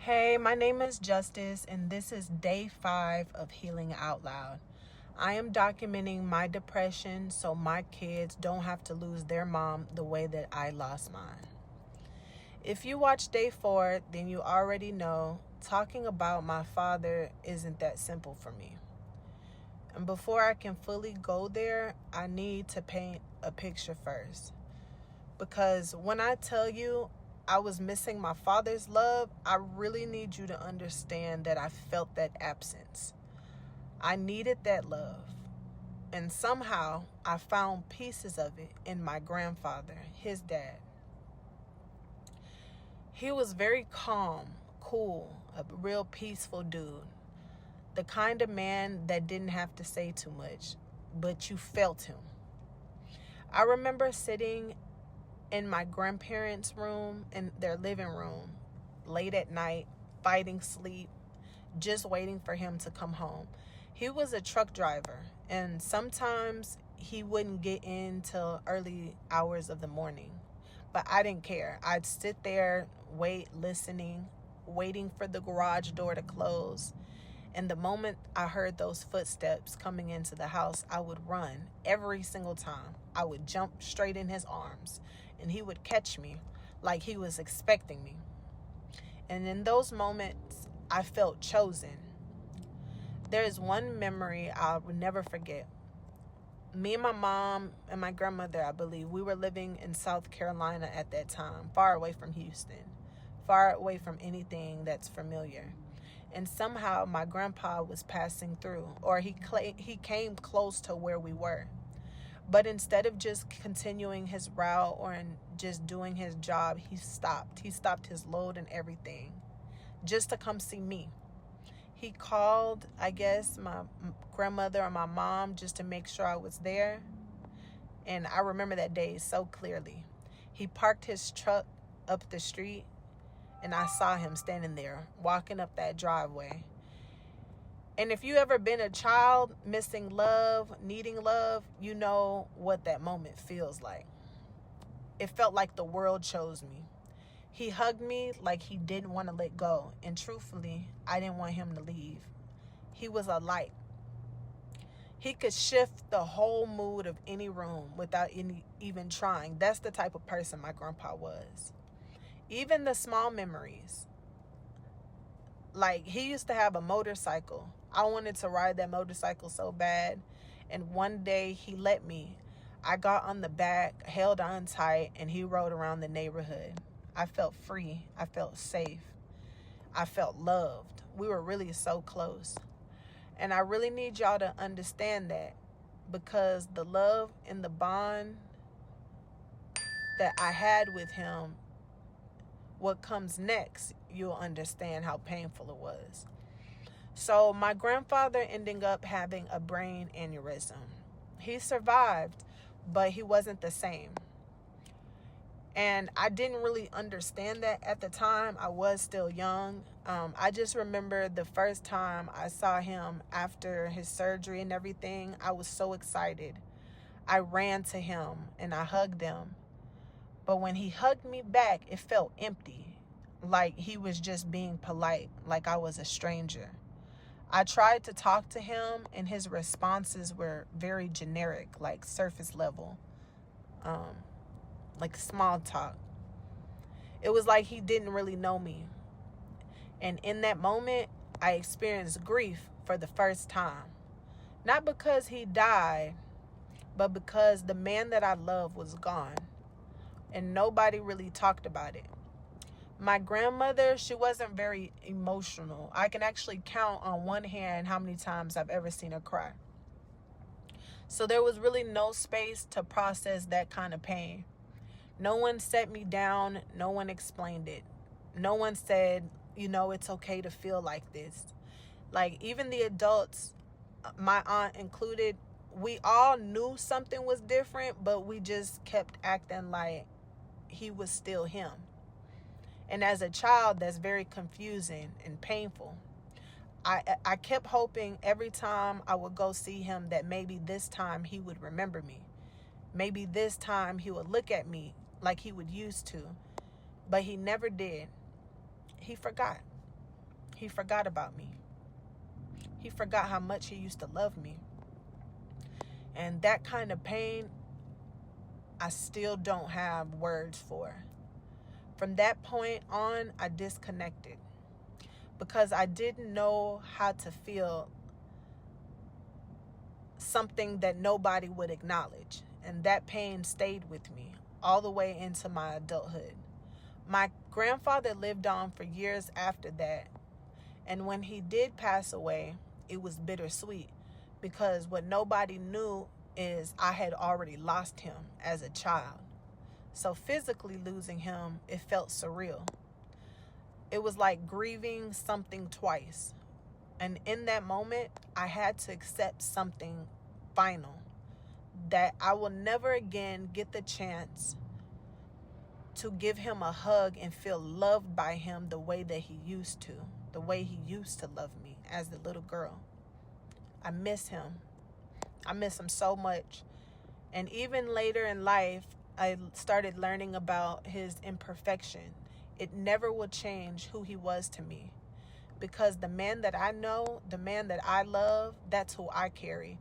Hey, my name is Justice, and this is day 5 of Healing Out Loud. I am documenting my depression so my kids don't have to lose their mom the way that I lost mine. If you watch day 4, then you already know talking about my father isn't that simple for me. And before I can fully go there, I need to paint a picture first. Because when I tell you I was missing my father's love, I really need you to understand that I felt that absence. I needed that love. And somehow I found pieces of it in my grandfather, his dad. He was very calm, cool, a real peaceful dude. The kind of man that didn't have to say too much, but you felt him. I remember sitting in my grandparents' room, in their living room, late at night, fighting sleep, just waiting for him to come home. He was a truck driver, and sometimes he wouldn't get in till early hours of the morning. But I didn't care. I'd sit there, wait, listening, waiting for the garage door to close. And the moment I heard those footsteps coming into the house, I would run every single time. I would jump straight in his arms, and he would catch me like he was expecting me. And in those moments, I felt chosen. There is one memory I will never forget. Me and my mom and my grandmother, I believe, we were living in South Carolina at that time, far away from Houston, far away from anything that's familiar. And somehow my grandpa was passing through, or he came close to where we were. But instead of just continuing his route or just doing his job, he stopped. He stopped his load and everything just to come see me. He called, I guess, my grandmother or my mom just to make sure I was there. And I remember that day so clearly. He parked his truck up the street, and I saw him standing there, walking up that driveway. And if you ever been a child missing love, needing love, you know what that moment feels like. It felt like the world chose me. He hugged me like he didn't want to let go. And truthfully, I didn't want him to leave. He was a light. He could shift the whole mood of any room without even trying. That's the type of person my grandpa was. Even the small memories. Like, he used to have a motorcycle. I wanted to ride that motorcycle so bad. And one day he let me. I got on the back, held on tight, and he rode around the neighborhood. I felt free. I felt safe. I felt loved. We were really so close. And I really need y'all to understand that, because the love and the bond that I had with him, what comes next, you'll understand how painful it was. So my grandfather ended up having a brain aneurysm. He survived, but he wasn't the same. And I didn't really understand that at the time. I was still young. I just remember the first time I saw him after his surgery and everything, I was so excited. I ran to him and I hugged him. But when he hugged me back, it felt empty, like he was just being polite, like I was a stranger. I tried to talk to him, and his responses were very generic, like surface level, like small talk. It was like he didn't really know me. And in that moment, I experienced grief for the first time. Not because he died, but because the man that I loved was gone. And nobody really talked about it. My grandmother, she wasn't very emotional. I can actually count on one hand how many times I've ever seen her cry. So there was really no space to process that kind of pain. No one set me down. No one explained it. No one said, it's okay to feel like this. Like, even the adults, my aunt included, we all knew something was different, but we just kept acting like he was still him. And as a child, that's very confusing and painful. I kept hoping every time I would go see him that maybe this time he would remember me. Maybe this time he would look at me like he would used to. But he never did. He forgot. He forgot about me. He forgot how much he used to love me. And that kind of pain, I still don't have words for. From that point on, I disconnected because I didn't know how to feel something that nobody would acknowledge. And that pain stayed with me all the way into my adulthood. My grandfather lived on for years after that. And when he did pass away, it was bittersweet because what nobody knew is I had already lost him as a child. So physically losing him, it felt surreal. It was like grieving something twice. And in that moment, I had to accept something final, that I will never again get the chance to give him a hug and feel loved by him the way that he used to, the way he used to love me as a little girl. I miss him. I miss him so much. And even later in life, I started learning about his imperfection. It never will change who he was to me. Because the man that I know, the man that I love, that's who I carry.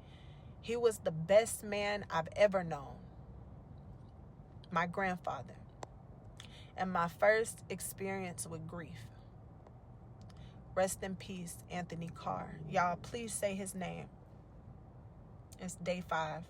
He was the best man I've ever known. My grandfather. And my first experience with grief. Rest in peace, Anthony Carr. Y'all, please say his name. It's day 5.